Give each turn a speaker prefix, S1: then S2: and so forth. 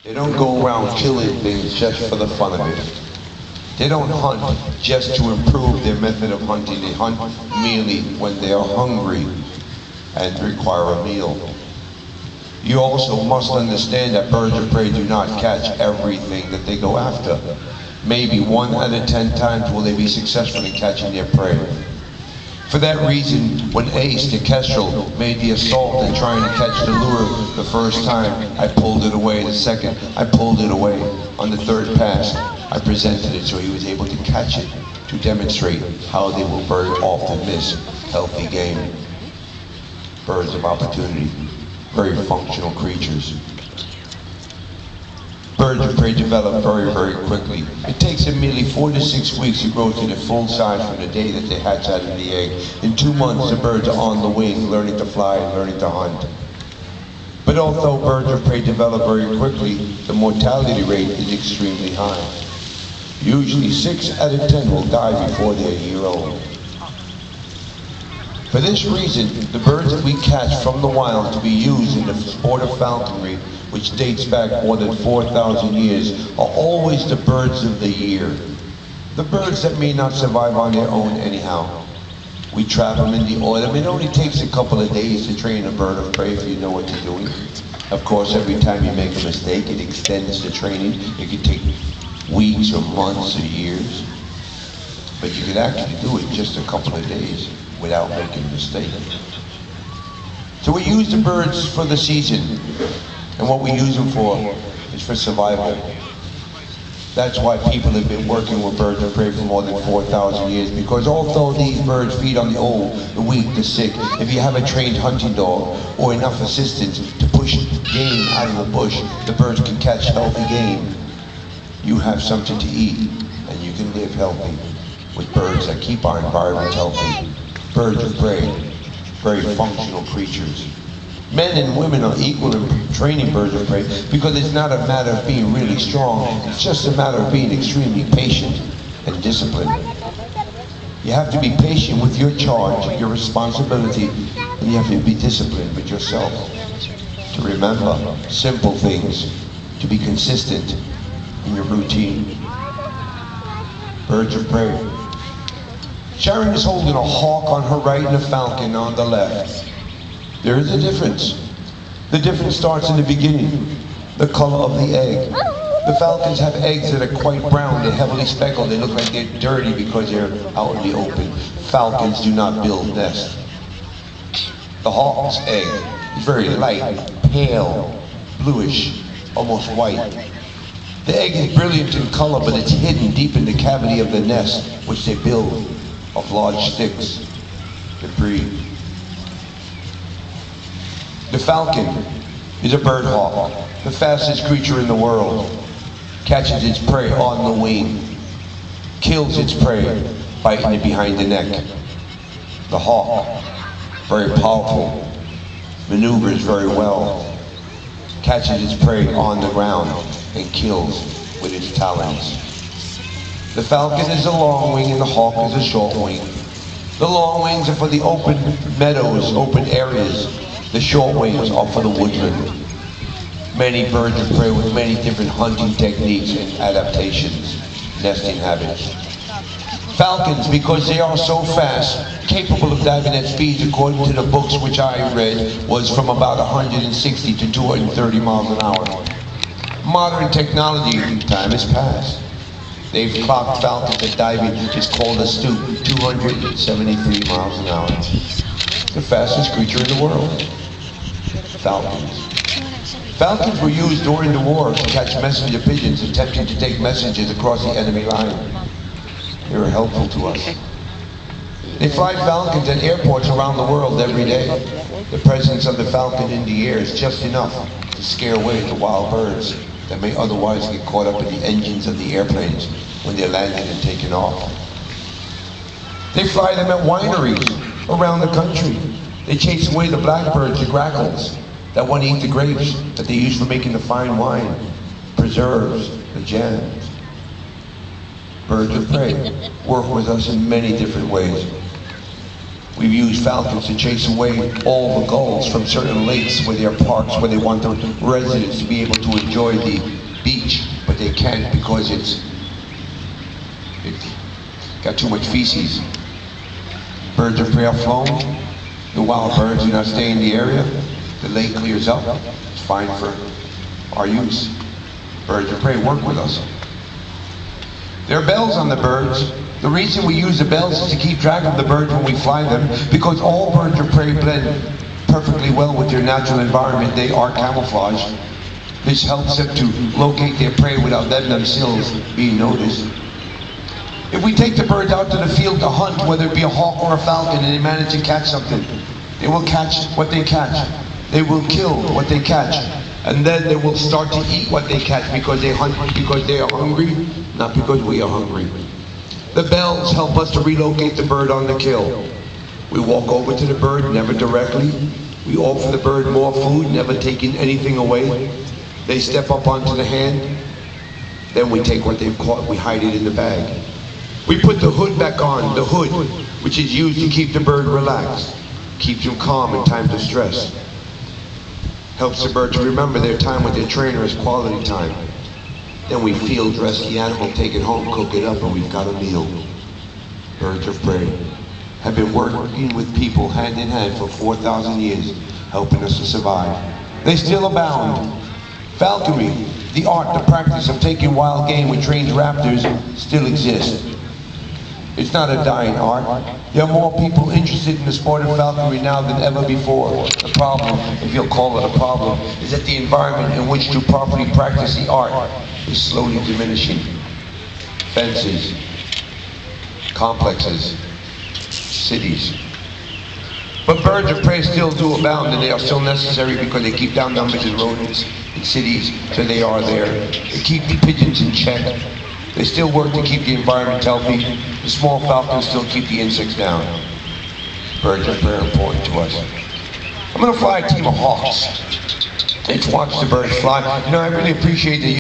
S1: They don't go around killing things just for the fun of it. They don't hunt just to improve their method of hunting. They hunt merely when they are hungry and require a meal. You also must understand that birds of prey do not catch everything that they go after. Maybe 1 out of 10 times will they be successful in catching their prey. For that reason, when Ace, the kestrel, made the assault in trying to catch the lure the first time, I pulled it away. The second, I pulled it away. On the third pass, I presented it so he was able to catch it, to demonstrate how they will very often miss healthy game. Birds of opportunity, very functional creatures. Birds of prey develop very, very quickly. It takes them merely 4 to 6 weeks to grow to their full size from the day that they hatch out of the egg. In 2 months, the birds are on the wing, learning to fly and learning to hunt. But although birds of prey develop very quickly, the mortality rate is extremely high. Usually 6 out of 10 will die before they're a year old. For this reason, the birds that we catch from the wild to be used in the sport of falconry, which dates back more than 4,000 years, are always the birds of the year. The birds that may not survive on their own anyhow. We trap them in the autumn. It only takes a couple of days to train a bird of prey if you know what you're doing. Of course, every time you make a mistake, it extends the training. It can take weeks or months or years. But you can actually do it in just a couple of days without making a mistake. So we use the birds for the season, and what we use them for is for survival. That's why people have been working with birds of prey for more than 4,000 years, because although these birds feed on the old, the weak, the sick, if you have a trained hunting dog or enough assistance to push game out of the bush, the birds can catch healthy game. You have something to eat, and you can live healthy with birds that keep our environment healthy. Birds of prey, very functional creatures. Men and women are equal in training birds of prey because it's not a matter of being really strong, it's just a matter of being extremely patient and disciplined. You have to be patient with your charge, your responsibility, and you have to be disciplined with yourself. To remember simple things, to be consistent in your routine. Birds of prey. Sharon is holding a hawk on her right and a falcon on the left. There is a difference. The difference starts in the beginning, the color of the egg. The falcons have eggs that are quite brown. They're heavily speckled. They look like they're dirty because they're out in the open. Falcons do not build nests. The hawk's egg is very light, pale, bluish, almost white. The egg is brilliant in color, but it's hidden deep in the cavity of the nest, which they build of large sticks to breed. The falcon is a bird hawk, the fastest creature in the world. Catches its prey on the wing, kills its prey, biting it behind the neck. The hawk, very powerful, maneuvers very well, catches its prey on the ground and kills with its talons. The falcon is a long wing and the hawk is a short wing. The long wings are for the open meadows, open areas. The short wings are for the woodland. Many birds of prey with many different hunting techniques and adaptations, nesting habits. Falcons, because they are so fast, capable of diving at speeds, according to the books which I read, was from about 160 to 230 miles an hour. Modern technology time has passed. They've clocked falcons at diving is called a stoop, 273 miles an hour. The fastest creature in the world. Falcons. Falcons were used during the war to catch messenger pigeons attempting to take messages across the enemy line. They were helpful to us. They fly falcons at airports around the world every day. The presence of the falcon in the air is just enough to scare away the wild birds that may otherwise get caught up in the engines of the airplanes when they're landing and taking off. They fly them at wineries around the country. They chase away the blackbirds, the grackles, that want to eat the grapes that they use for making the fine wine, preserves, the jams. Birds of prey work with us in many different ways. We've used falcons to chase away all the gulls from certain lakes where there are parks where they want the residents to be able to enjoy the beach, but they can't because it's got too much feces. Birds of prey are flown. The wild birds do not stay in the area. The lake clears up. It's fine for our use. Birds of prey work with us. There are bells on the birds. The reason we use the bells is to keep track of the birds when we fly them, because all birds of prey blend perfectly well with their natural environment. They are camouflaged. This helps them to locate their prey without them themselves being noticed. If we take the birds out to the field to hunt, whether it be a hawk or a falcon, and they manage to catch something, they will catch what they catch. They will kill what they catch. And then they will start to eat what they catch because they hunt, because they are hungry, not because we are hungry. The bells help us to relocate the bird on the kill. We walk over to the bird, never directly. We offer the bird more food, never taking anything away. They step up onto the hand. Then we take what they've caught, we hide it in the bag. We put the hood back on, the hood, which is used to keep the bird relaxed, keeps him calm in times of stress. Helps the bird to remember their time with their trainer as quality time. Then we field dress the animal, take it home, cook it up, and we've got a meal. Birds of prey have been working with people hand in hand for 4,000 years, helping us to survive. They still abound. Falconry, the art, the practice of taking wild game with trained raptors, still exists. It's not a dying art. There are more people interested in the sport of falconry now than ever before. The problem, if you'll call it a problem, is that the environment in which to properly practice the art is slowly diminishing. Fences, complexes, cities. But birds of prey still do abound, and they are still necessary because they keep down numbers in rodents in cities, so they are there. They keep the pigeons in check. They still work to keep the environment healthy. The small falcons still keep the insects down. Birds are very important to us. I'm going to fly a team of hawks. Let's watch the birds fly. You know, I really appreciate that